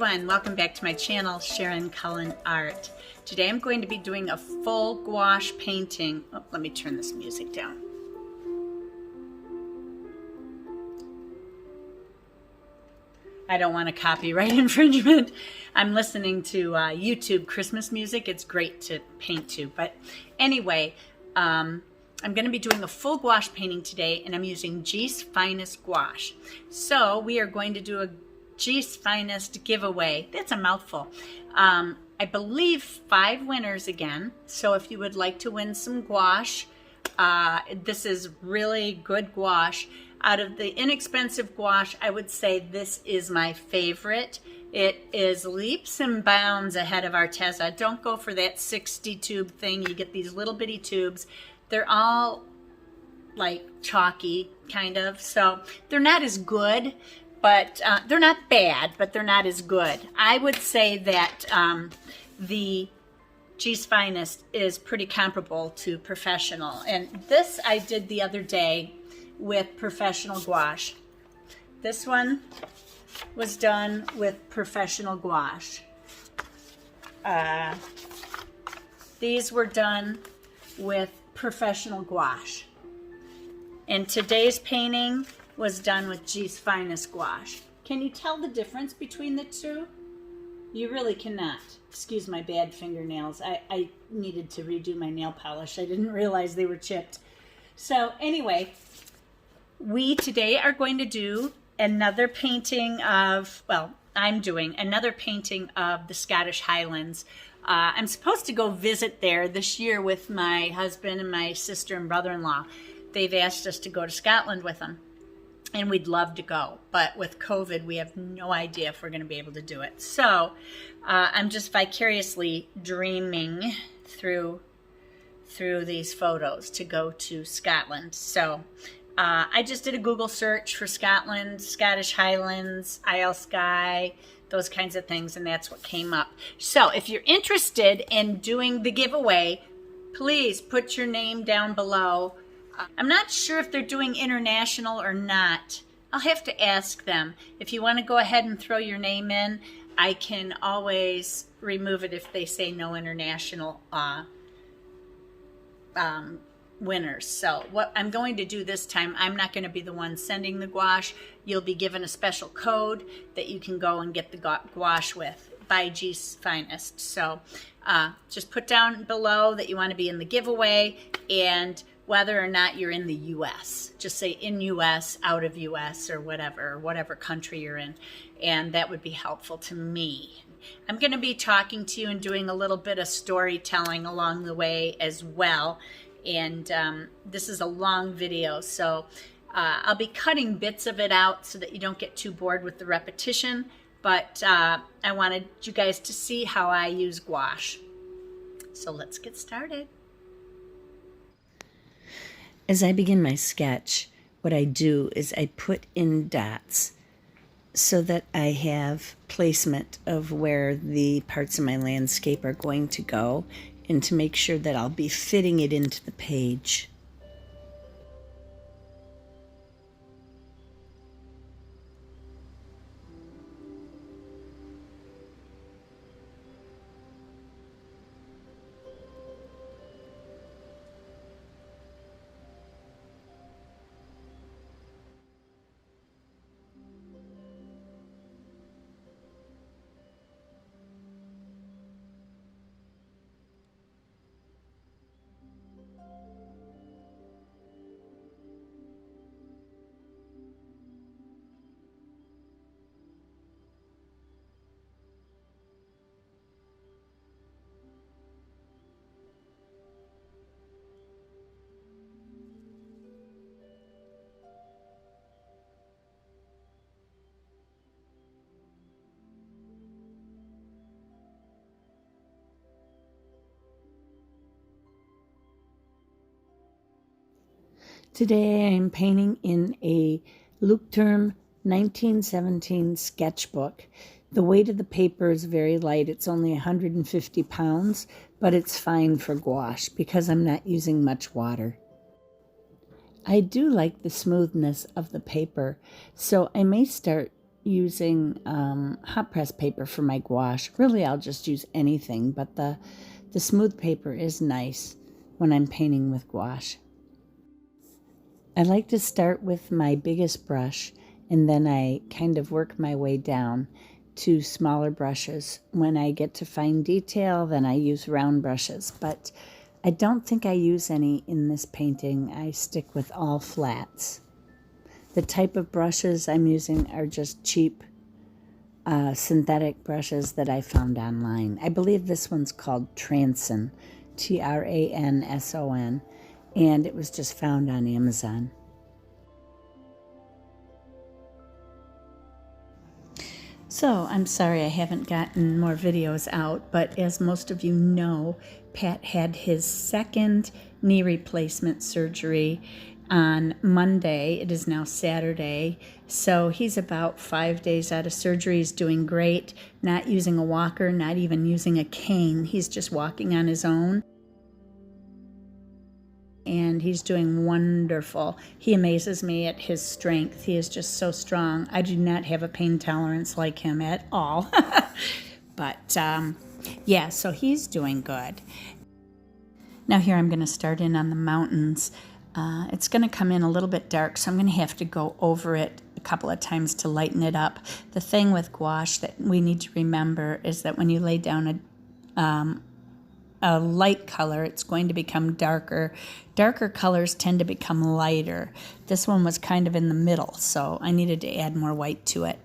everyone, welcome back to my channel, Sharon Cullen Art. Today I'm going to be doing a full gouache painting. Oh, let me turn this music down. I don't want a copyright infringement. I'm listening to YouTube Christmas music. It's great to paint to. But anyway, I'm going to be doing a full gouache painting today, and I'm using G's Finest Gouache. So we are going to do a G's Finest giveaway. That's a mouthful. I believe 5 winners again. So if you would like to win some gouache, this is really good gouache. Out of the inexpensive gouache, I would say this is my favorite. It is leaps and bounds ahead of Arteza. Don't go for that 60 tube thing. You get these little bitty tubes. They're all like chalky, kind of. So they're not as good, but they're not bad, but they're not as good. I would say that the G's Finest is pretty comparable to professional. And this I did the other day with professional gouache. This one was done with professional gouache. These were done with professional gouache. And today's painting was done with G's Finest Gouache. Can you tell the difference between the two? You really cannot. Excuse my bad fingernails. I needed to redo my nail polish. I didn't realize they were chipped. So anyway, we today are going to do another painting of, well, I'm doing another painting of the Scottish Highlands. I'm supposed to go visit there this year with my husband and my sister and brother-in-law. They've asked us to go to Scotland with them, and we'd love to go. But with COVID, we have no idea if we're going to be able to do it. So I'm just vicariously dreaming through these photos to go to Scotland. So I just did a Google search for Scotland, Scottish Highlands, Isle Skye, those kinds of things, and that's what came up. So if you're interested in doing the giveaway, please put your name down below. I'm not sure if they're doing international or not. I'll have to ask them. If you want to go ahead and throw your name in, I can always remove it if they say no international winners. So what I'm going to do this time, I'm not going to be the one sending the gouache. You'll be given a special code that you can go and get the gouache with by G's Finest. So just put down below that you want to be in the giveaway and whether or not you're in the U.S. Just say in U.S., out of U.S., or whatever country you're in, and that would be helpful to me. I'm going to be talking to you and doing a little bit of storytelling along the way as well. And this is a long video, so I'll be cutting bits of it out so that you don't get too bored with the repetition, but I wanted you guys to see how I use gouache. So let's get started. As I begin my sketch, what I do is I put in dots so that I have placement of where the parts of my landscape are going to go, and to make sure that I'll be fitting it into the page. Today I am painting in a Leuchtturm 1917 sketchbook. The weight of the paper is very light. It's only 150 pounds, but it's fine for gouache because I'm not using much water. I do like the smoothness of the paper, so I may start using hot press paper for my gouache. Really, I'll just use anything, but the smooth paper is nice when I'm painting with gouache. I like to start with my biggest brush, and then I kind of work my way down to smaller brushes. When I get to fine detail, then I use round brushes, but I don't think I use any in this painting. I stick with all flats. The type of brushes I'm using are just cheap synthetic brushes that I found online. I believe this one's called Transon, Transon, and it was just found on Amazon. So I'm sorry I haven't gotten more videos out, but as most of you know, Pat had his second knee replacement surgery on Monday. It is now Saturday, so he's about 5 days out of surgery. He's doing great, not using a walker, not even using a cane. He's just walking on his own. And he's doing wonderful. He amazes me at his strength. He is just so strong. I do not have a pain tolerance like him at all. But yeah, so he's doing good. Now here I'm going to start in on the mountains. It's going to come in a little bit dark, so I'm going to have to go over it a couple of times to lighten it up. The thing with gouache that we need to remember is that when you lay down a light color, it's going to become darker. Darker colors tend to become lighter. This one was kind of in the middle, so I needed to add more white to it.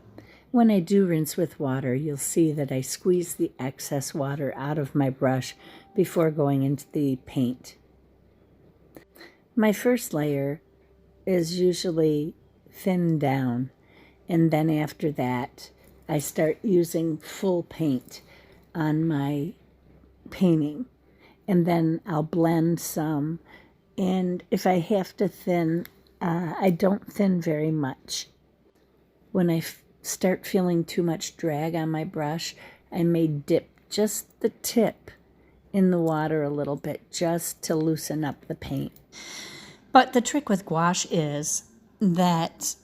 When I do rinse with water, you'll see that I squeeze the excess water out of my brush before going into the paint. My first layer is usually thinned down, and then after that, I start using full paint on my painting, and then I'll blend some, and if I have to thin, I don't thin very much. When I start feeling too much drag on my brush, I may dip just the tip in the water a little bit just to loosen up the paint. But the trick with gouache is that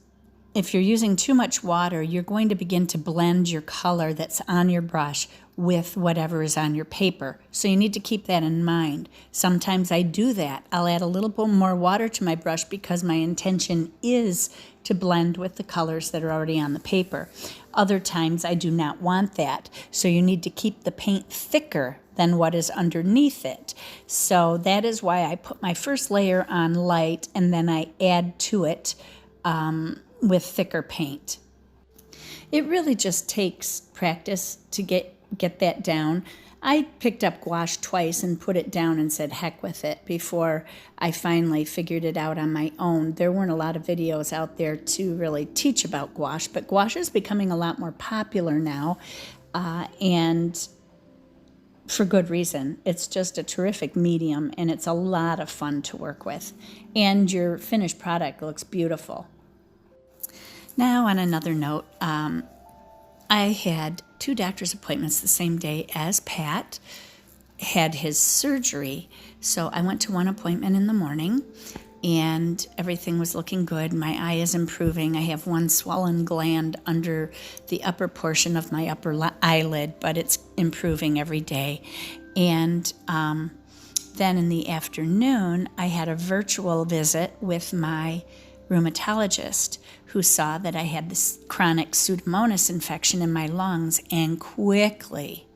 if you're using too much water, you're going to begin to blend your color that's on your brush with whatever is on your paper. So you need to keep that in mind. Sometimes I do that. I'll add a little bit more water to my brush because my intention is to blend with the colors that are already on the paper. Other times I do not want that. So you need to keep the paint thicker than what is underneath it. So that is why I put my first layer on light and then I add to it with thicker paint. It really just takes practice to get that down. I picked up gouache twice and put it down and said heck with it before I finally figured it out on my own. There weren't a lot of videos out there to really teach about gouache, but gouache is becoming a lot more popular now, and for good reason. It's just a terrific medium and it's a lot of fun to work with, and your finished product looks beautiful. Now, on another note, I had 2 doctor's appointments the same day as Pat had his surgery. So I went to one appointment in the morning and everything was looking good. My eye is improving. I have one swollen gland under the upper portion of my upper eyelid, but it's improving every day. And then in the afternoon, I had a virtual visit with my rheumatologist, who saw that I had this chronic Pseudomonas infection in my lungs and quickly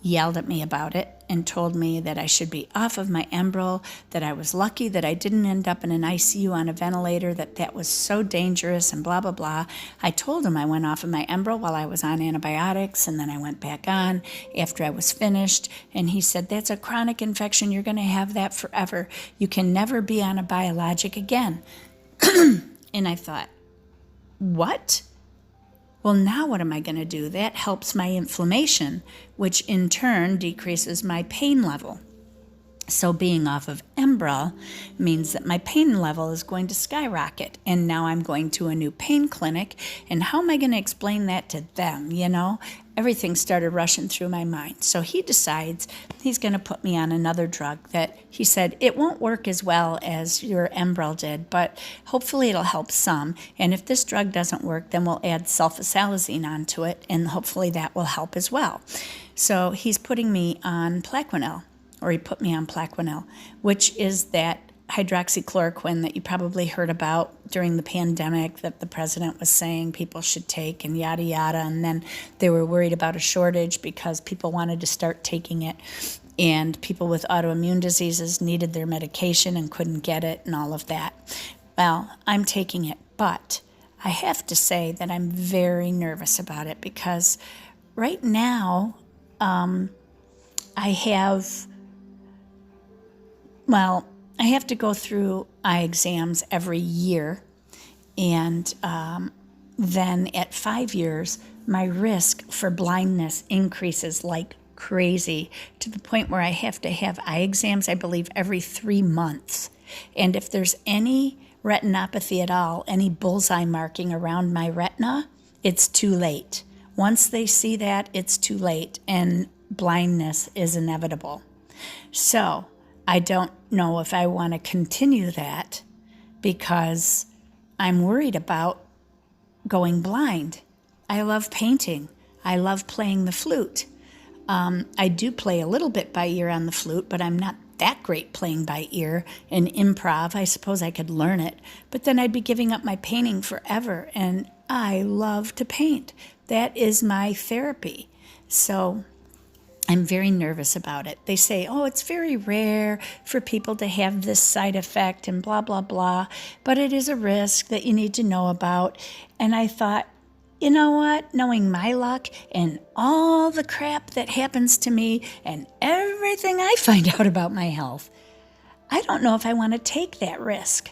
yelled at me about it and told me that I should be off of my Enbrel, that I was lucky that I didn't end up in an ICU on a ventilator, that was so dangerous and blah, blah, blah. I told him I went off of my Enbrel while I was on antibiotics, and then I went back on after I was finished, and he said, that's a chronic infection. You're going to have that forever. You can never be on a biologic again. And I thought, what? Well, now what am I going to do? That helps my inflammation, which in turn decreases my pain level. So being off of Enbrel means that my pain level is going to skyrocket. And now I'm going to a new pain clinic. And how am I going to explain that to them? Everything started rushing through my mind. So he decides he's going to put me on another drug that he said it won't work as well as your Enbrel did, but hopefully it'll help some. And if this drug doesn't work, then we'll add sulfasalazine onto it, and hopefully that will help as well. So he's putting me on Plaquenil. Or he put me on Plaquenil, which is that hydroxychloroquine that you probably heard about during the pandemic that the president was saying people should take and yada yada. And then they were worried about a shortage because people wanted to start taking it. And people with autoimmune diseases needed their medication and couldn't get it and all of that. Well, I'm taking it, but I have to say that I'm very nervous about it because right now I have to go through eye exams every year, and then at 5 years, my risk for blindness increases like crazy to the point where I have to have eye exams, I believe, every 3 months. And if there's any retinopathy at all, any bullseye marking around my retina, it's too late. Once they see that, it's too late, and blindness is inevitable. So I don't know if I want to continue that because I'm worried about going blind. I love painting. I love playing the flute. I do play a little bit by ear on the flute, but I'm not that great playing by ear. And improv, I suppose I could learn it, but then I'd be giving up my painting forever. And I love to paint. That is my therapy. So I'm very nervous about it. They say, oh, it's very rare for people to have this side effect and blah, blah, blah, but it is a risk that you need to know about. And I thought, you know what? Knowing my luck and all the crap that happens to me and everything I find out about my health, I don't know if I want to take that risk.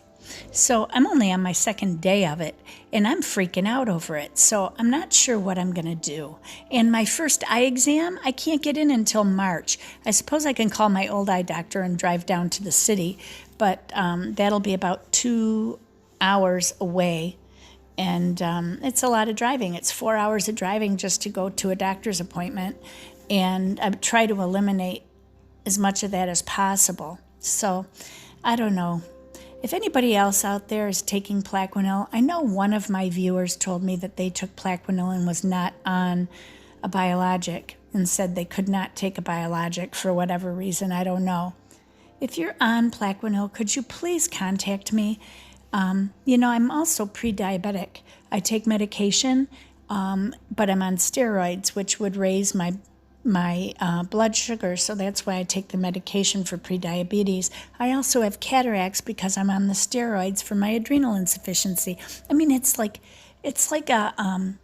So I'm only on my second day of it, and I'm freaking out over it. So I'm not sure what I'm going to do. And my first eye exam, I can't get in until March. I suppose I can call my old eye doctor and drive down to the city, but that'll be about 2 hours away. And it's a lot of driving. It's 4 hours of driving just to go to a doctor's appointment. And I try to eliminate as much of that as possible. So I don't know. If anybody else out there is taking Plaquenil, I know one of my viewers told me that they took Plaquenil and was not on a biologic and said they could not take a biologic for whatever reason. I don't know. If you're on Plaquenil, could you please contact me? I'm also pre-diabetic. I take medication, but I'm on steroids, which would raise my blood sugar, so that's why I take the medication for prediabetes. I also have cataracts because I'm on the steroids for my adrenal insufficiency. I mean, it's like a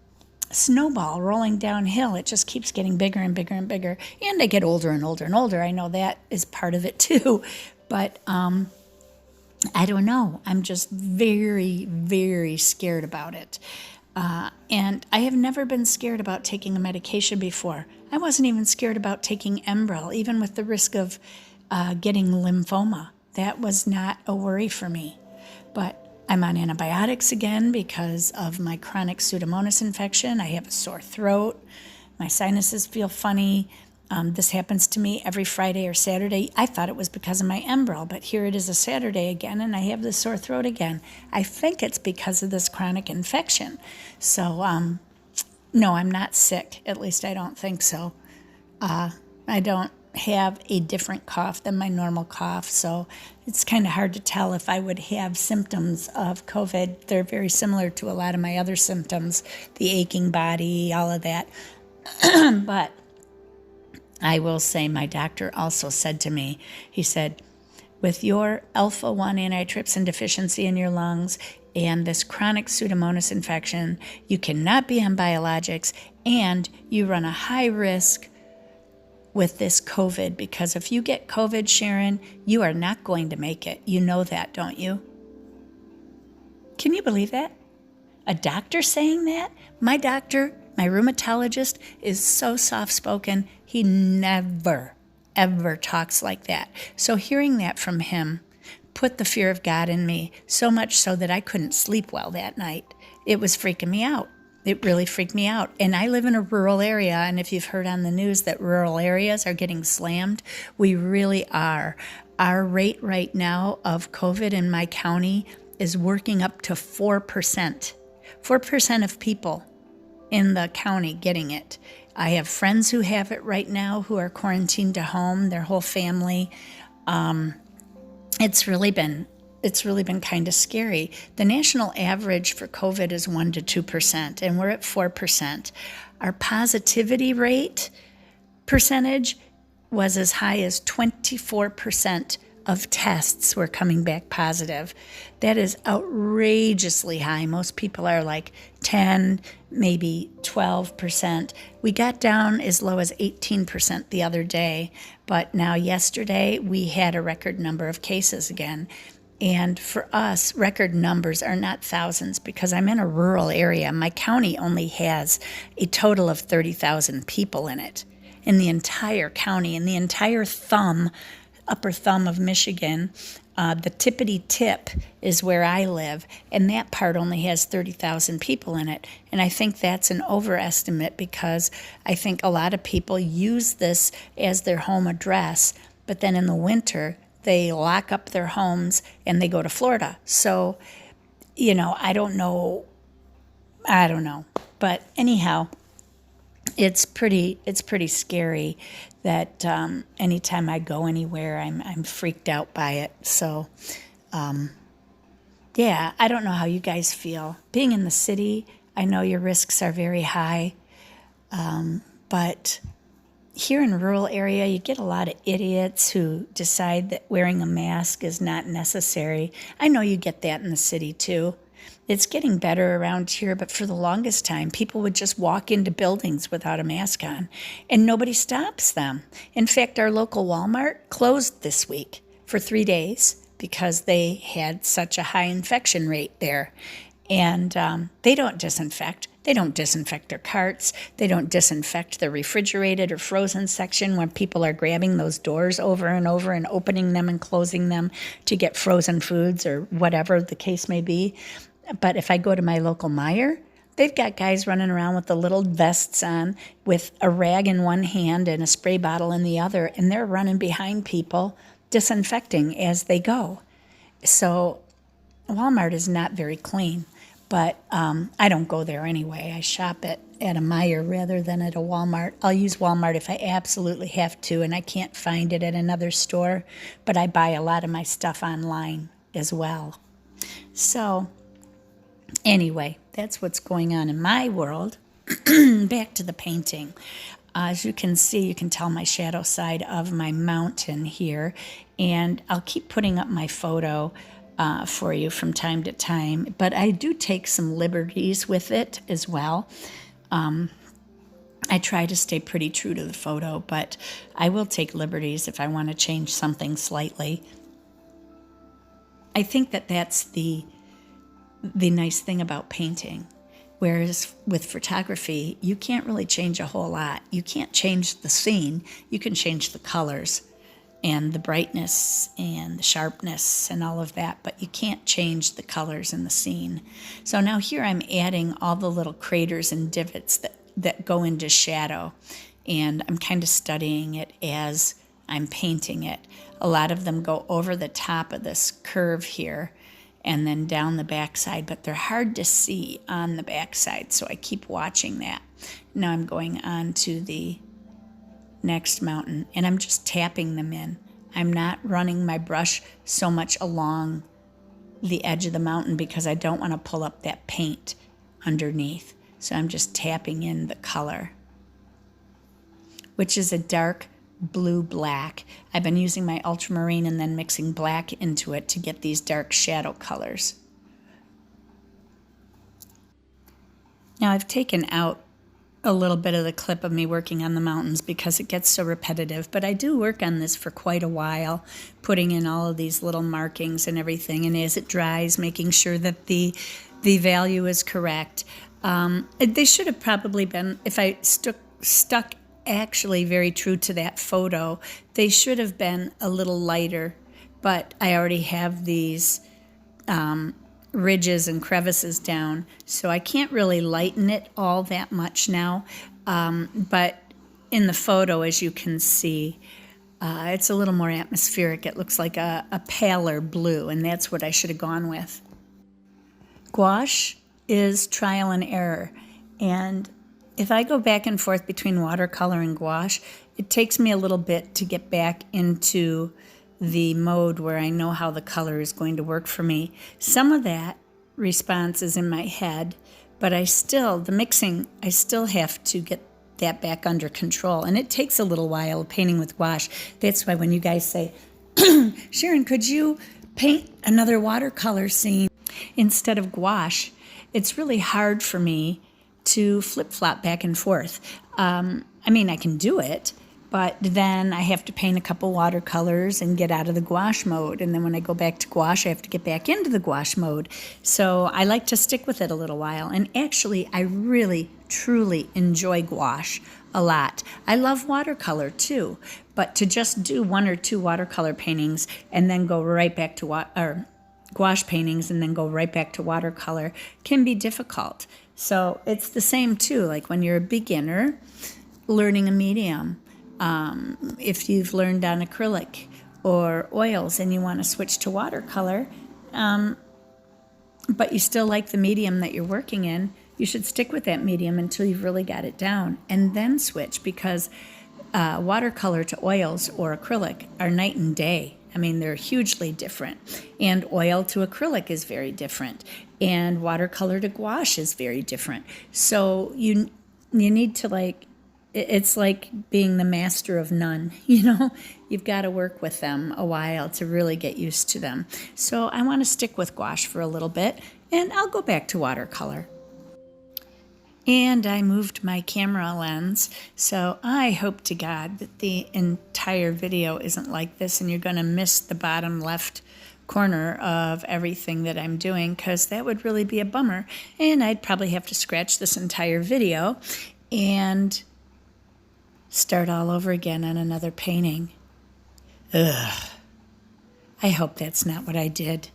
snowball rolling downhill. It just keeps getting bigger and bigger and bigger, and I get older and older and older. I know that is part of it too, but I don't know. I'm just very, very scared about it. And I have never been scared about taking a medication before. I wasn't even scared about taking Enbrel, even with the risk of getting lymphoma. That was not a worry for me. But I'm on antibiotics again because of my chronic Pseudomonas infection. I have a sore throat. My sinuses feel funny. This happens to me every Friday or Saturday. I thought it was because of my Enbrel, but here it is a Saturday again, and I have the sore throat again. I think it's because of this chronic infection. So, no, I'm not sick. At least I don't think so. I don't have a different cough than my normal cough, so it's kind of hard to tell if I would have symptoms of COVID. They're very similar to a lot of my other symptoms, the aching body, all of that. But I will say my doctor also said to me, he said, with your alpha-1 antitrypsin deficiency in your lungs and this chronic Pseudomonas infection, you cannot be on biologics, and you run a high risk with this COVID, because if you get COVID, Sharon, you are not going to make it. You know that, don't you? Can you believe that? A doctor saying that? My doctor, my rheumatologist, is so soft-spoken. He never ever talks like that. So hearing that from him put the fear of God in me, so much so that I couldn't sleep well that night. It was freaking me out. It really freaked me out. And I live in a rural area, and if you've heard on the news that rural areas are getting slammed, we really are. Our rate right now of COVID in my county is working up to 4%. 4% of people in the county getting it. I have friends who have it right now who are quarantined to home, their whole family. It's really been kind of scary. The national average for COVID is 1% to 2%, and we're at 4%. Our positivity rate percentage was as high as 24% of tests were coming back positive. That is outrageously high. Most people are like 10, maybe 12%. We got down as low as 18% the other day, but now yesterday we had a record number of cases again. And for us, record numbers are not thousands because I'm in a rural area. My county only has a total of 30,000 people in it. In the entire county, in the entire upper thumb of Michigan, the tippity tip is where I live, and that part only has 30,000 people in it. And I think that's an overestimate because I think a lot of people use this as their home address, but then in the winter, they lock up their homes and they go to Florida. So, I don't know. But anyhow, it's pretty scary that anytime I go anywhere, I'm freaked out by it. So, yeah, I don't know how you guys feel. Being in the city, I know your risks are very high, but here in a rural area, you get a lot of idiots who decide that wearing a mask is not necessary. I know you get that in the city too. It's getting better around here, but for the longest time, people would just walk into buildings without a mask on, and nobody stops them. In fact, our local Walmart closed this week for 3 days because they had such a high infection rate there. And they don't disinfect. They don't disinfect their carts. They don't disinfect the refrigerated or frozen section when people are grabbing those doors over and over and opening them and closing them to get frozen foods or whatever the case may be. But if I go to my local Meijer, they've got guys running around with the little vests on with a rag in one hand and a spray bottle in the other, and they're running behind people disinfecting as they go. So Walmart is not very clean, but I don't go there anyway. I shop at a Meijer rather than at a Walmart. I'll use Walmart if I absolutely have to, and I can't find it at another store, but I buy a lot of my stuff online as well. So anyway, that's what's going on in my world. Back to the painting. As you can see, you can tell my shadow side of my mountain here, and I'll keep putting up my photo for you from time to time, but I do take some liberties with it as well. I try to stay pretty true to the photo, but I will take liberties if I want to change something slightly. I think that that's the nice thing about painting. Whereas with photography, you can't really change a whole lot. You can't change the scene. You can change the colors and the brightness and the sharpness and all of that, but you can't change the colors in the scene. So now here I'm adding all the little craters and divots that go into shadow, and I'm kind of studying it as I'm painting it. A lot of them go over the top of this curve here and then down the backside, but they're hard to see on the backside, so I keep watching that. Now I'm going on to the next mountain, and I'm just tapping them in. I'm not running my brush so much along the edge of the mountain because I don't want to pull up that paint underneath. So I'm just tapping in the color, which is a dark blue-black. I've been using my ultramarine and then mixing black into it to get these dark shadow colors. Now I've taken out a little bit of the clip of me working on the mountains because it gets so repetitive, but I do work on this for quite a while, putting in all of these little markings and everything, and as it dries, making sure that the value is correct. They should have probably been, if I stuck actually very true to that photo. They should have been a little lighter, but I already have these ridges and crevices down, so I can't really lighten it all that much now. But in the photo, as you can see, it's a little more atmospheric. It looks like a paler blue, and that's what I should have gone with. Gouache is trial and error, and if I go back and forth between watercolor and gouache, it takes me a little bit to get back into the mode where I know how the color is going to work for me. Some of that response is in my head, but the mixing, I still have to get that back under control, and it takes a little while painting with gouache. That's why when you guys say, Sharon, could you paint another watercolor scene instead of gouache, it's really hard for me to flip-flop back and forth. I mean, I can do it, but then I have to paint a couple watercolors and get out of the gouache mode. And then when I go back to gouache, I have to get back into the gouache mode. So I like to stick with it a little while. And actually, I really, truly enjoy gouache a lot. I love watercolor too, but to just do 1 or 2 watercolor paintings and then go right back to gouache paintings and then go right back to watercolor can be difficult. So it's the same too, like when you're a beginner learning a medium. If you've learned on acrylic or oils and you want to switch to watercolor, but you still like the medium that you're working in, you should stick with that medium until you've really got it down and then switch, because watercolor to oils or acrylic are night and day. I mean, they're hugely different. And oil to acrylic is very different. And watercolor to gouache is very different. So you need to it's like being the master of none, you know? You've got to work with them a while to really get used to them. So I want to stick with gouache for a little bit, and I'll go back to watercolor. And I moved my camera lens, so I hope to God that the entire video isn't like this and you're going to miss the bottom left corner of everything that I'm doing, because that would really be a bummer, and I'd probably have to scratch this entire video and start all over again on another painting. Ugh. I hope that's not what I did.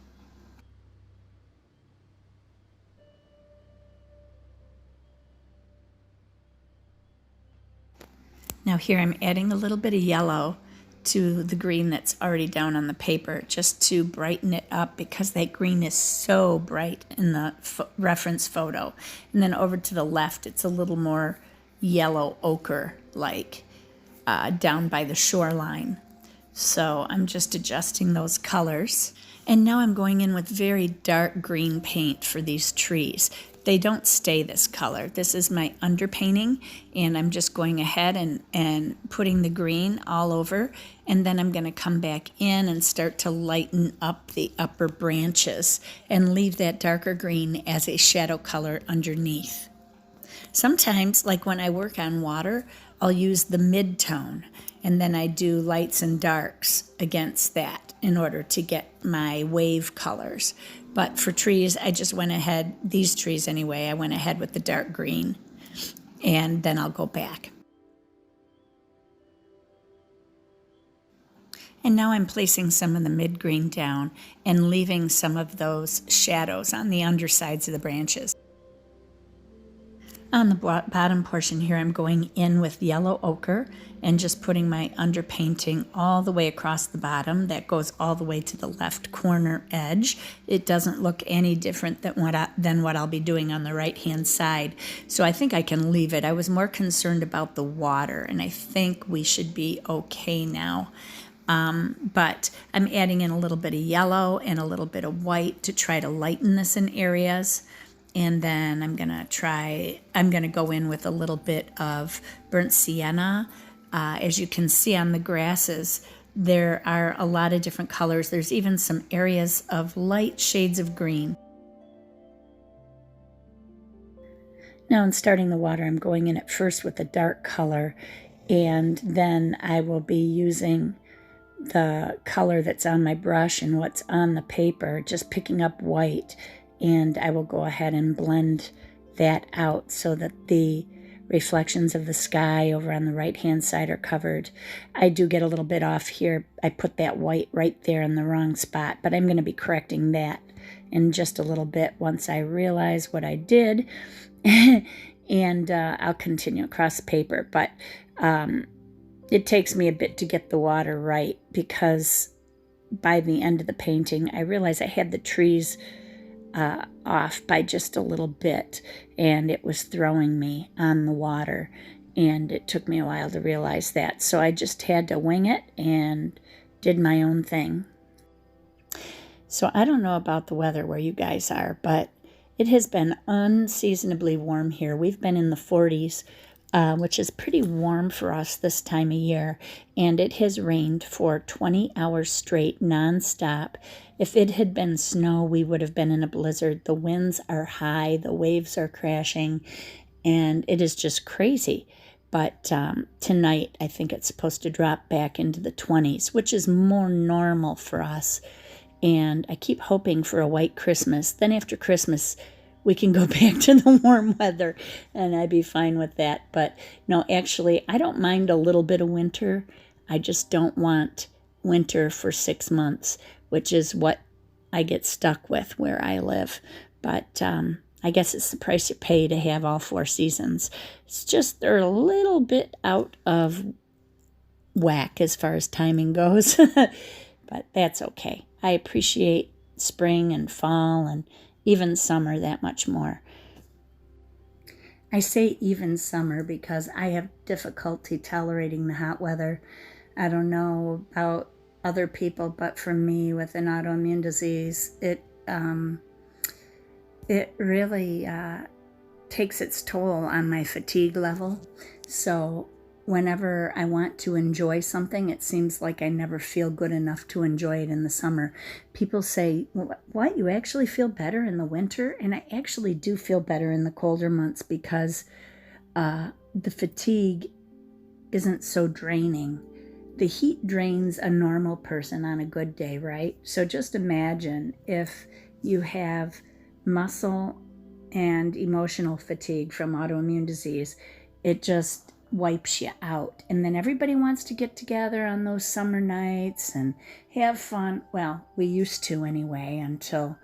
Now here I'm adding a little bit of yellow to the green that's already down on the paper, just to brighten it up, because that green is so bright in the reference photo. And then over to the left, it's a little more yellow ochre, like down by the shoreline. So I'm just adjusting those colors. And now I'm going in with very dark green paint for these trees. They don't stay this color. This is my underpainting, and I'm just going ahead and putting the green all over, and then I'm going to come back in and start to lighten up the upper branches and leave that darker green as a shadow color underneath. Sometimes, like when I work on water, I'll use the mid-tone, and then I do lights and darks against that in order to get my wave colors. But for trees, I just went ahead, these trees anyway, I went ahead with the dark green, and then I'll go back. And now I'm placing some of the mid-green down and leaving some of those shadows on the undersides of the branches. On the bottom portion here, I'm going in with yellow ochre and just putting my underpainting all the way across the bottom. That goes all the way to the left corner edge. It doesn't look any different than what I'll be doing on the right-hand side. So I think I can leave it. I was more concerned about the water, and I think we should be okay now. But I'm adding in a little bit of yellow and a little bit of white to try to lighten this in areas. And then I'm going to go in with a little bit of burnt sienna. As you can see on the grasses, there are a lot of different colors. There's even some areas of light shades of green. Now in starting the water, I'm going in at first with a dark color, and then I will be using the color that's on my brush and what's on the paper, just picking up white. And I will go ahead and blend that out so that the reflections of the sky over on the right-hand side are covered. I do get a little bit off here. I put that white right there in the wrong spot, but I'm going to be correcting that in just a little bit once I realize what I did. And I'll continue across the paper, but it takes me a bit to get the water right, because by the end of the painting, I realized I had the trees off by just a little bit, and it was throwing me on the water, and it took me a while to realize that. So I just had to wing it and did my own thing. So I don't know about the weather where you guys are, but it has been unseasonably warm here. We've been in the 40s, which is pretty warm for us this time of year, and it has rained for 20 hours straight, nonstop. If it had been snow, we would have been in a blizzard. The winds are high, the waves are crashing, and it is just crazy. But tonight, I think it's supposed to drop back into the 20s, which is more normal for us. And I keep hoping for a white Christmas. Then after Christmas, we can go back to the warm weather, and I'd be fine with that. But no, actually, I don't mind a little bit of winter. I just don't want winter for 6 months, which is what I get stuck with where I live. But I guess it's the price you pay to have all 4 seasons. It's just they're a little bit out of whack as far as timing goes, but that's okay. I appreciate spring and fall and even summer that much more. I say even summer because I have difficulty tolerating the hot weather. I don't know about other people, but for me with an autoimmune disease, it really takes its toll on my fatigue level. So whenever I want to enjoy something, it seems like I never feel good enough to enjoy it in the summer. People say, what, you actually feel better in the winter? And I actually do feel better in the colder months because the fatigue isn't so draining. The heat drains a normal person on a good day, right? So just imagine if you have muscle and emotional fatigue from autoimmune disease, it just wipes you out. And then everybody wants to get together on those summer nights and have fun. Well, we used to anyway, until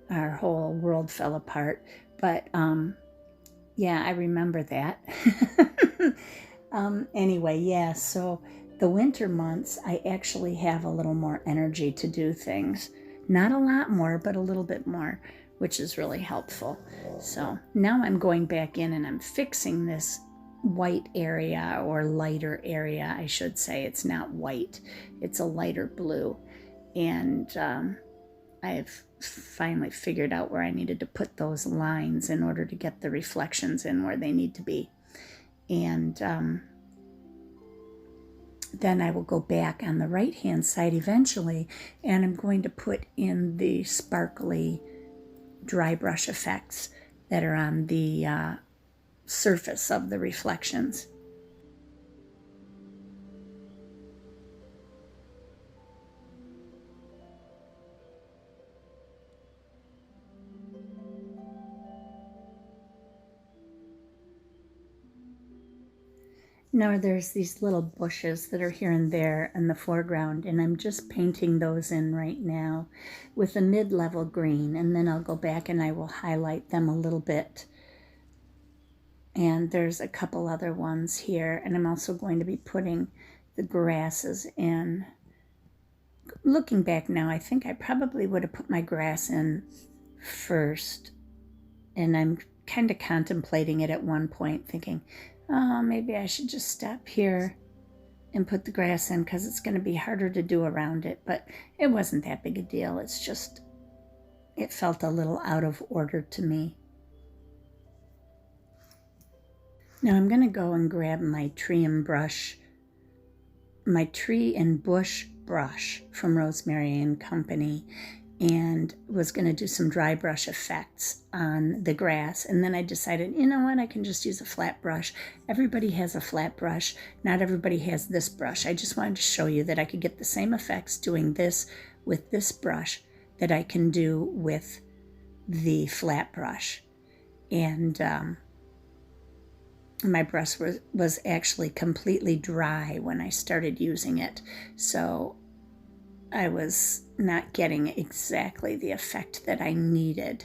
our whole world fell apart. But yeah, I remember that. Anyway, yeah, so the winter months, I actually have a little more energy to do things. Not a lot more, but a little bit more, which is really helpful. So now I'm going back in and I'm fixing this white area, or lighter area, I should say. It's not white, it's a lighter blue. And I've finally figured out where I needed to put those lines in order to get the reflections in where they need to be. And then I will go back on the right hand side eventually, and I'm going to put in the sparkly dry brush effects that are on the surface of the reflections. Now there's these little bushes that are here and there in the foreground, and I'm just painting those in right now with a mid-level green, and then I'll go back and I will highlight them a little bit. And there's a couple other ones here, and I'm also going to be putting the grasses in. Looking back now, I think I probably would have put my grass in first, and I'm kind of contemplating it at one point, thinking, oh, maybe I should just stop here and put the grass in because it's going to be harder to do around it. But it wasn't that big a deal. It's just, it felt a little out of order to me. Now I'm going to go and grab my tree and bush brush from Rosemary and Company, and was going to do some dry brush effects on the grass. And then I decided, you know what, I can just use a flat brush. Everybody has a flat brush. Not everybody has this brush. I just wanted to show you that I could get the same effects doing this with this brush that I can do with the flat brush. And my brush was actually completely dry when I started using it. So I was not getting exactly the effect that I needed.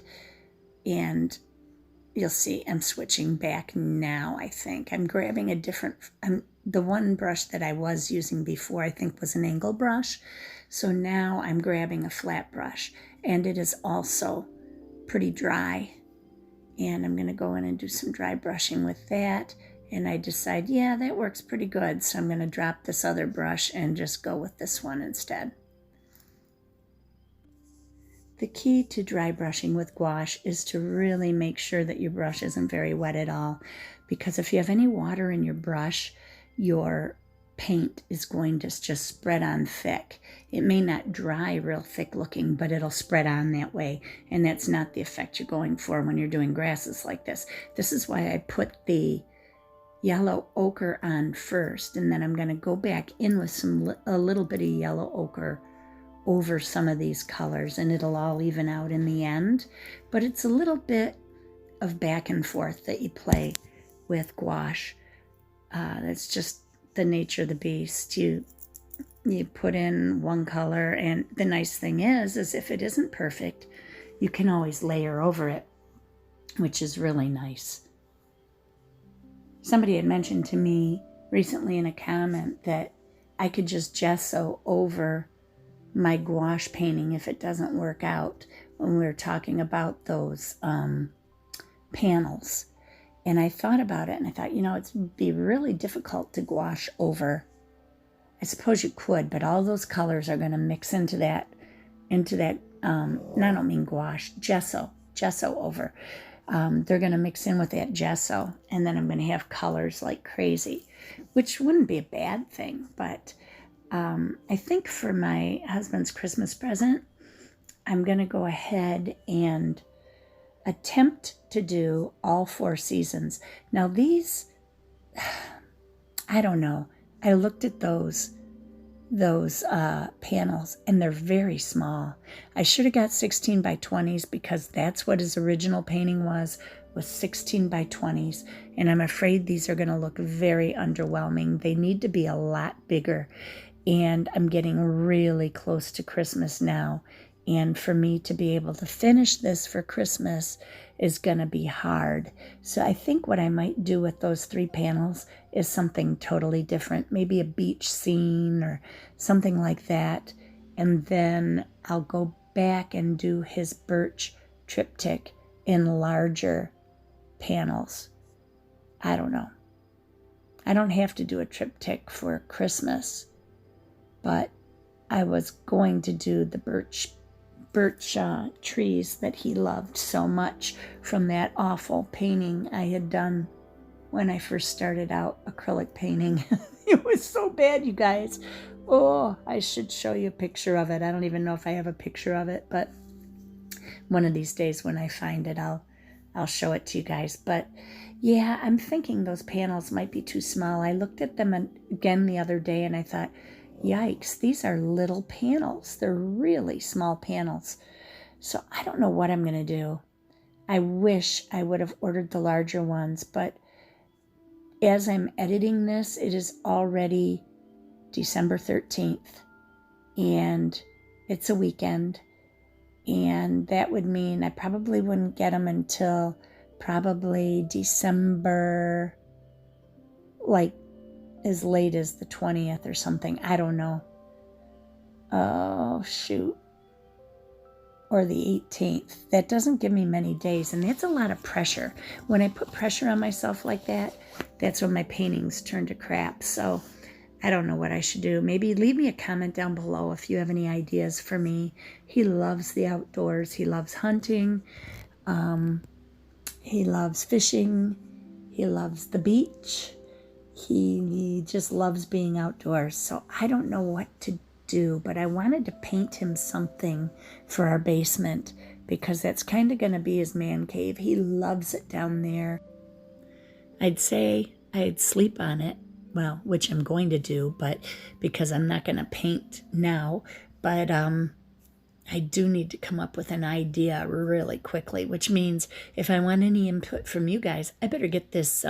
And you'll see I'm switching back now, I think. I'm grabbing a different, the one brush that I was using before I think was an angle brush. So now I'm grabbing a flat brush, and it is also pretty dry. And I'm going to go in and do some dry brushing with that. And I decide, yeah, that works pretty good. So I'm going to drop this other brush and just go with this one instead. The key to dry brushing with gouache is to really make sure that your brush isn't very wet at all, because if you have any water in your brush, your paint is going to just spread on thick. It may not dry real thick looking, but it'll spread on that way, and that's not the effect you're going for when you're doing grasses like this. This is why I put the yellow ochre on first, and then I'm going to go back in with a little bit of yellow ochre over some of these colors, and it'll all even out in the end. But it's a little bit of back and forth that you play with gouache. That's just the nature of the beast. You put in one color, and the nice thing is if it isn't perfect, you can always layer over it, which is really nice. Somebody had mentioned to me recently in a comment that I could just gesso over my gouache painting if it doesn't work out, when we were talking about those panels. And I thought about it, and I thought, it'd be really difficult to gouache over. I suppose you could, but all those colors are going to mix into that, I don't mean gouache, gesso over. They're going to mix in with that gesso, and then I'm going to have colors like crazy, which wouldn't be a bad thing, but I think for my husband's Christmas present, I'm going to go ahead and attempt to do all 4 seasons. Now these, I don't know. I looked at those panels, and they're very small. I should have got 16 by 20s because that's what his original painting was 16 by 20s. And I'm afraid these are going to look very underwhelming. They need to be a lot bigger. And I'm getting really close to Christmas now. And for me to be able to finish this for Christmas is going to be hard. So I think what I might do with those 3 panels is something totally different. Maybe a beach scene or something like that. And then I'll go back and do his birch triptych in larger panels. I don't know. I don't have to do a triptych for Christmas, but I was going to do the birch trees that he loved so much from that awful painting I had done when I first started out acrylic painting. It was so bad, you guys. Oh, I should show you a picture of it. I don't even know if I have a picture of it, but one of these days when I find it, I'll show it to you guys. But yeah, I'm thinking those panels might be too small. I looked at them again the other day, and I thought, yikes, these are little panels. They're really small panels. So I don't know what I'm going to do. I wish I would have ordered the larger ones, but as I'm editing this, it is already December 13th, and it's a weekend, and that would mean I probably wouldn't get them until probably December, like as late as the 20th or something. I don't know. Oh, shoot. Or the 18th. That doesn't give me many days, and that's a lot of pressure. When I put pressure on myself like that, that's when my paintings turn to crap. So I don't know what I should do. Maybe leave me a comment down below if you have any ideas for me. He loves the outdoors. He loves hunting. He loves fishing. He loves the beach. He just loves being outdoors. So I don't know what to do, but I wanted to paint him something for our basement because that's kind of going to be his man cave. He loves it down there. I'd say I'd sleep on it, well, which I'm going to do, but because I'm not going to paint now, but I do need to come up with an idea really quickly, which means if I want any input from you guys, I better get this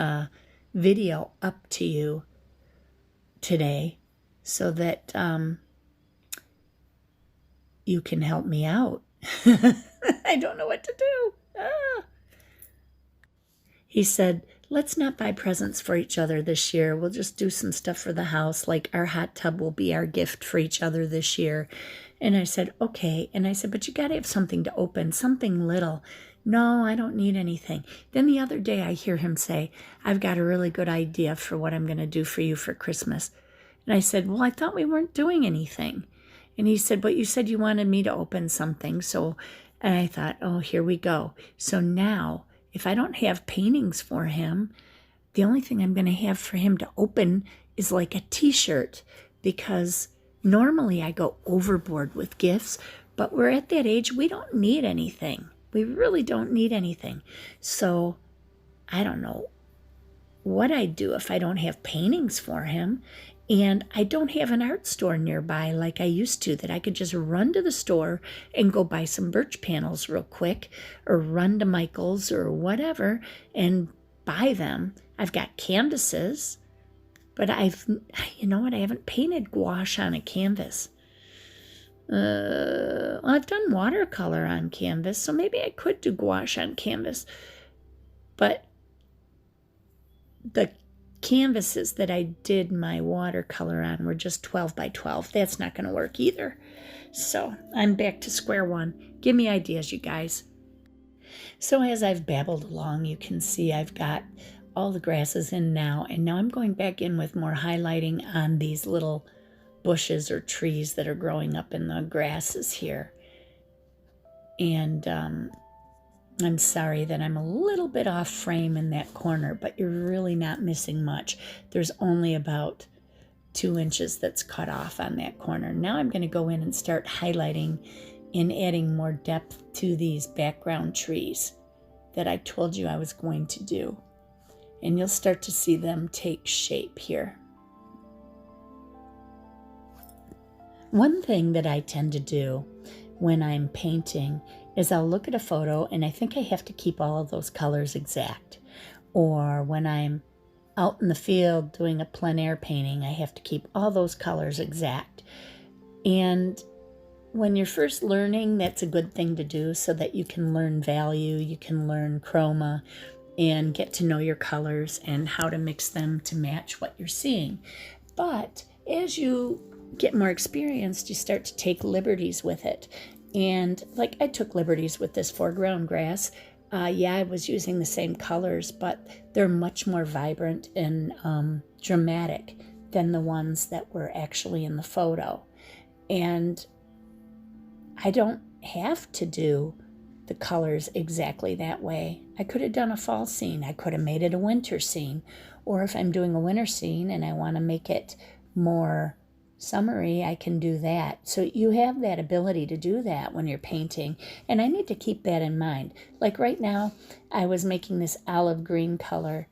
video up to you today so that you can help me out. I don't know what to do. He said, let's not buy presents for each other this year. We'll just do some stuff for the house, like our hot tub will be our gift for each other this year. And I said, okay. And I said, but you got to have something to open, something little. No, I don't need anything. Then the other day I hear him say, I've got a really good idea for what I'm going to do for you for Christmas. And I said, well, I thought we weren't doing anything. And he said, but you said you wanted me to open something. And I thought, oh, here we go. So now, if I don't have paintings for him, the only thing I'm going to have for him to open is like a t-shirt, because normally I go overboard with gifts, but we're at that age, we don't need anything. We really don't need anything. So I don't know what I'd do if I don't have paintings for him. And I don't have an art store nearby like I used to, that I could just run to the store and go buy some birch panels real quick, or run to Michael's or whatever and buy them. I've got canvases, but you know what? I haven't painted gouache on a canvas. I've done watercolor on canvas, so maybe I could do gouache on canvas. But the canvases that I did my watercolor on were just 12 by 12. That's not going to work either. So I'm back to square one. Give me ideas, you guys. So as I've babbled along, you can see I've got all the grasses in now, and now I'm going back in with more highlighting on these little bushes or trees that are growing up in the grasses here. And I'm sorry that I'm a little bit off frame in that corner, but you're really not missing much. There's only about 2 inches that's cut off on that corner. Now I'm going to go in and start highlighting and adding more depth to these background trees that I told you I was going to do. And you'll start to see them take shape here. One thing that I tend to do when I'm painting is I'll look at a photo and I think I have to keep all of those colors exact. Or when I'm out in the field doing a plein air painting, I have to keep all those colors exact. And when you're first learning, that's a good thing to do so that you can learn value, you can learn chroma, and get to know your colors and how to mix them to match what you're seeing. But as you get more experienced, you start to take liberties with it. And like I took liberties with this foreground grass. I was using the same colors, but they're much more vibrant and dramatic than the ones that were actually in the photo. And I don't have to do the colors exactly that way. I could have done a fall scene. I could have made it a winter scene. Or if I'm doing a winter scene and I want to make it more summery, I can do that. So you have that ability to do that when you're painting, and I need to keep that in mind. Like right now, I was making this olive green color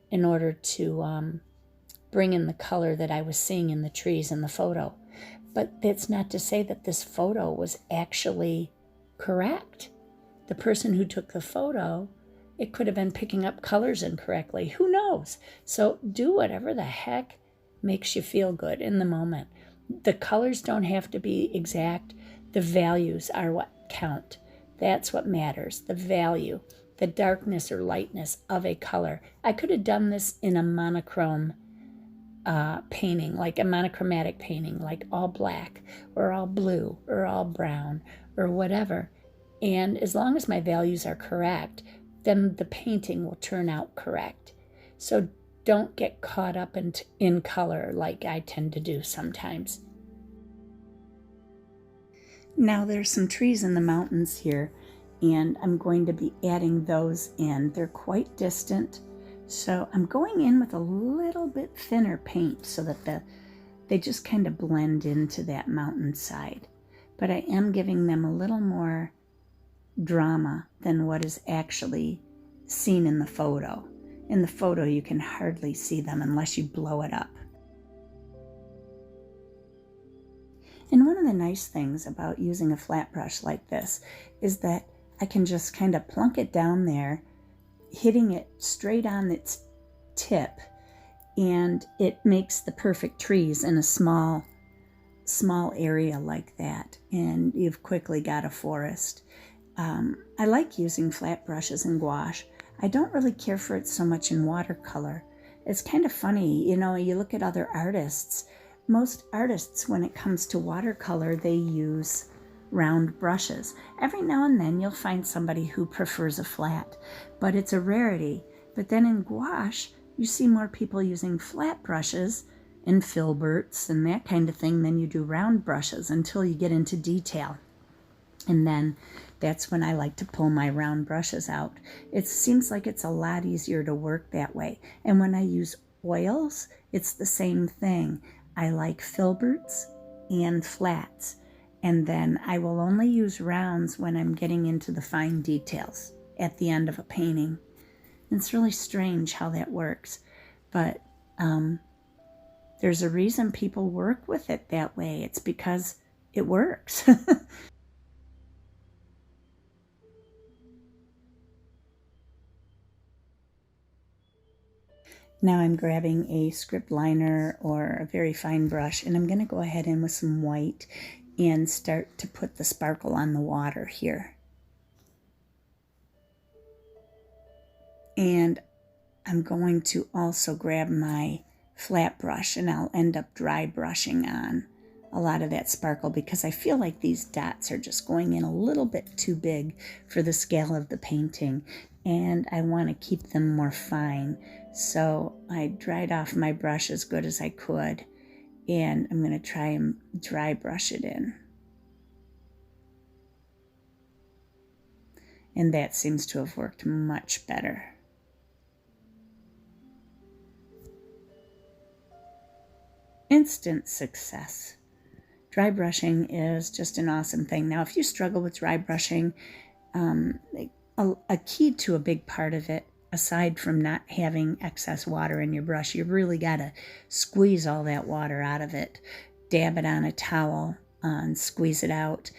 in order to bring in the color that I was seeing in the trees in the photo. But that's not to say that this photo was actually correct. The person who took the photo, it could have been picking up colors incorrectly. Who knows? So do whatever the heck makes you feel good in the moment. The colors don't have to be exact. The values are what count. That's what matters, the value, the darkness or lightness of a color. I could have done this in a monochrome painting, like a monochromatic painting, like all black or all blue or all brown or whatever. And as long as my values are correct, then the painting will turn out correct. So don't get caught up in color like I tend to do sometimes. Now there's some trees in the mountains here, and I'm going to be adding those in. They're quite distant, so I'm going in with a little bit thinner paint so that they just kind of blend into that mountainside. But I am giving them a little more drama than what is actually seen in the photo. In the photo, you can hardly see them unless you blow it up. And one of the nice things about using a flat brush like this is that I can just kind of plunk it down there, hitting it straight on its tip and it makes the perfect trees in a small area like that, and you've quickly got a forest. I like using flat brushes in gouache. I don't really care for it so much in watercolor. It's kind of funny, you look at other artists. Most artists, when it comes to watercolor, they use round brushes. Every now and then you'll find somebody who prefers a flat, but it's a rarity. But then in gouache, you see more people using flat brushes and filberts and that kind of thing than you do round brushes until you get into detail. And then that's when I like to pull my round brushes out. It seems like it's a lot easier to work that way. And when I use oils, it's the same thing. I like filberts and flats. And then I will only use rounds when I'm getting into the fine details at the end of a painting. And it's really strange how that works. But there's a reason people work with it that way. It's because it works. Now I'm grabbing a script liner or a very fine brush, and I'm going to go ahead in with some white and start to put the sparkle on the water here. And I'm going to also grab my flat brush, and I'll end up dry brushing on a lot of that sparkle because I feel like these dots are just going in a little bit too big for the scale of the painting, and I want to keep them more fine. So I dried off my brush as good as I could, and I'm going to try and dry brush it in. And that seems to have worked much better. Instant success. Dry brushing is just an awesome thing. Now, if you struggle with dry brushing, a key to a big part of it, aside from not having excess water in your brush, you really got to squeeze all that water out of it. Dab it on a towel and squeeze it out.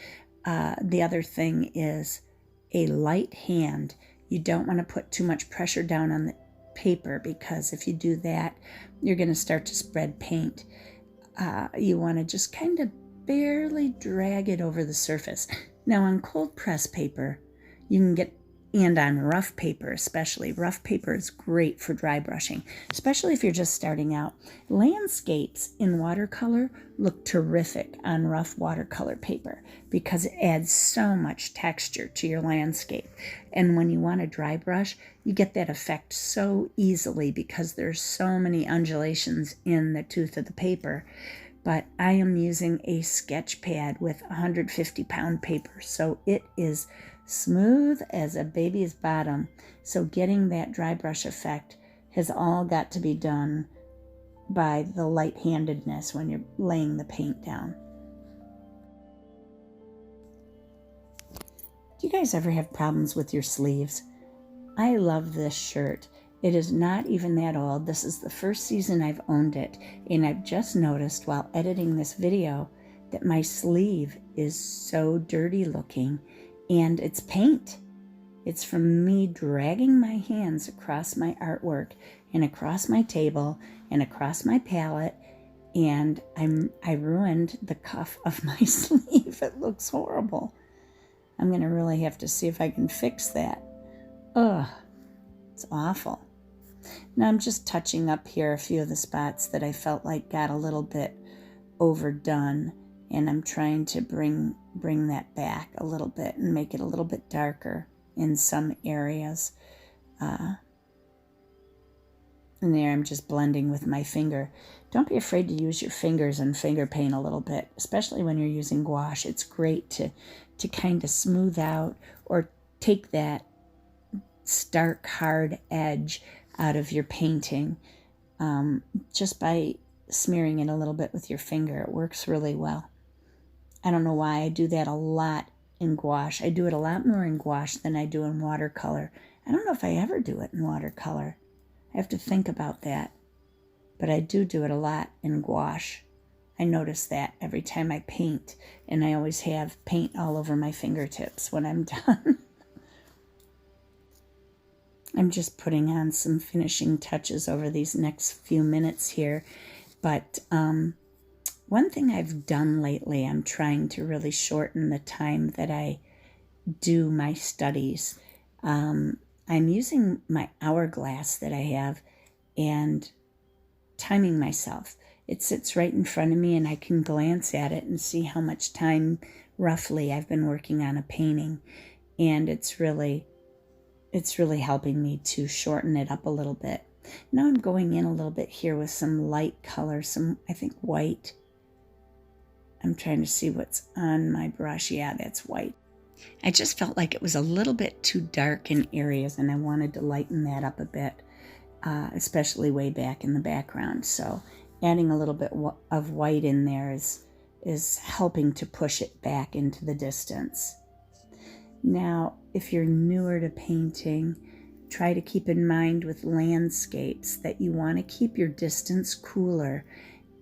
The other thing is a light hand. You don't want to put too much pressure down on the paper because if you do that, you're going to start to spread paint. You want to just kind of barely drag it over the surface. Now on cold press paper, you can get, and on rough paper especially, rough paper is great for dry brushing, especially if you're just starting out. Landscapes in watercolor look terrific on rough watercolor paper because it adds so much texture to your landscape. And when you want to dry brush, you get that effect so easily because there's so many undulations in the tooth of the paper. But I am using a sketch pad with 150-pound paper, so it is smooth as a baby's bottom. So getting that dry brush effect has all got to be done by the light-handedness when you're laying the paint down. Do you guys ever have problems with your sleeves? I love this shirt. It is not even that old. This is the first season I've owned it, and I've just noticed while editing this video that my sleeve is so dirty looking, and it's paint. It's from me dragging my hands across my artwork and across my table and across my palette, and I ruined the cuff of my sleeve. It looks horrible. I'm going to really have to see if I can fix that. Ugh, it's awful. Now I'm just touching up here a few of the spots that I felt like got a little bit overdone, and I'm trying to bring that back a little bit and make it a little bit darker in some areas. And there I'm just blending with my finger. Don't be afraid to use your fingers and finger paint a little bit, especially when you're using gouache. It's great to kind of smooth out or take that stark, hard edge out of your painting just by smearing it a little bit with your finger. It works really well. I don't know why I do that a lot in gouache. I do it a lot more in gouache than I do in watercolor. I don't know if I ever do it in watercolor. I have to think about that. But I do it a lot in gouache. I notice that every time I paint, and I always have paint all over my fingertips when I'm done. I'm just putting on some finishing touches over these next few minutes here. But one thing I've done lately, I'm trying to really shorten the time that I do my studies. I'm using my hourglass that I have and timing myself. It sits right in front of me and I can glance at it and see how much time roughly I've been working on a painting. And it's really helping me to shorten it up a little bit. Now I'm going in a little bit here with some light color, I think white. I'm trying to see what's on my brush. Yeah, that's white. I just felt like it was a little bit too dark in areas and I wanted to lighten that up a bit, especially way back in the background. So adding a little bit of white in there is helping to push it back into the distance. Now, if you're newer to painting, try to keep in mind with landscapes that you want to keep your distance cooler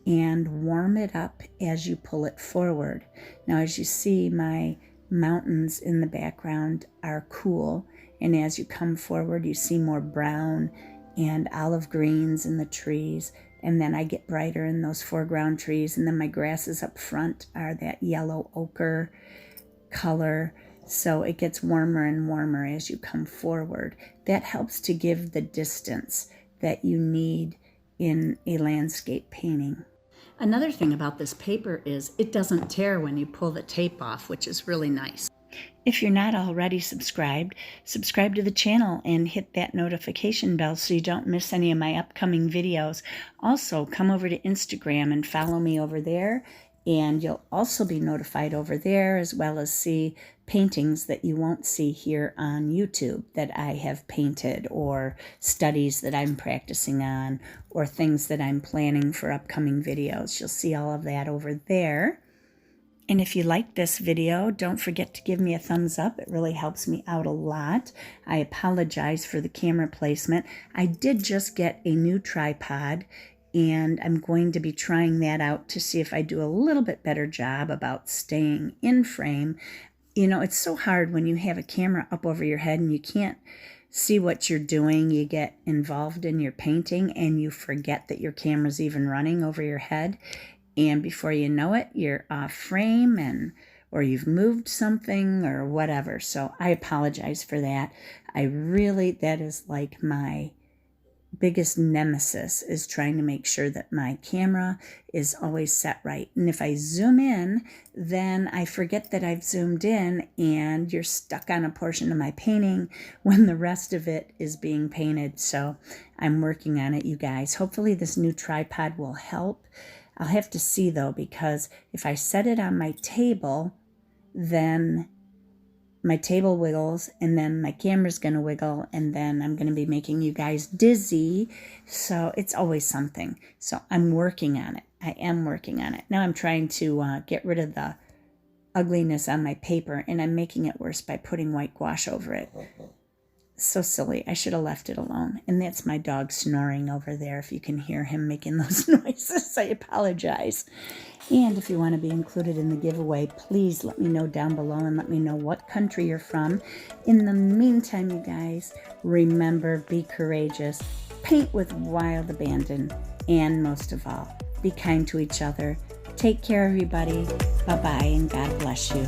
and warm it up as you pull it forward. Now, as you see, my mountains in the background are cool, and as you come forward, you see more brown and olive greens in the trees, and then I get brighter in those foreground trees, and then my grasses up front are that yellow ochre color. So it gets warmer and warmer as you come forward. That helps to give the distance that you need in a landscape painting. Another thing about this paper is it doesn't tear when you pull the tape off, which is really nice. If you're not already subscribed, subscribe to the channel and hit that notification bell so you don't miss any of my upcoming videos. Also, come over to Instagram and follow me over there, and you'll also be notified over there, as well as see paintings that you won't see here on YouTube that I have painted, or studies that I'm practicing on, or things that I'm planning for upcoming videos. You'll see all of that over there. And if you like this video, don't forget to give me a thumbs up. It really helps me out a lot. I apologize for the camera placement. I did just get a new tripod, and I'm going to be trying that out to see if I do a little bit better job about staying in frame. You know, it's so hard when you have a camera up over your head and you can't see what you're doing. You get involved in your painting and you forget that your camera's even running over your head. And before you know it, you're off frame, or you've moved something or whatever. So I apologize for that. That is like my biggest nemesis, is trying to make sure that my camera is always set right. And if I zoom in, then I forget that I've zoomed in, and you're stuck on a portion of my painting when the rest of it is being painted. So I'm working on it, you guys. Hopefully this new tripod will help. I'll have to see though, because if I set it on my table, then my table wiggles, and then my camera's going to wiggle, and then I'm going to be making you guys dizzy. So it's always something. So I'm working on it. I am working on it. Now I'm trying to get rid of the ugliness on my paper, and I'm making it worse by putting white gouache over it. So silly. I should have left it alone. And that's my dog snoring over there. If you can hear him making those noises, I apologize. And if you want to be included in the giveaway, please let me know down below and let me know what country you're from. In the meantime, you guys, remember, be courageous, paint with wild abandon, and most of all, be kind to each other. Take care, everybody. Bye-bye, and God bless you.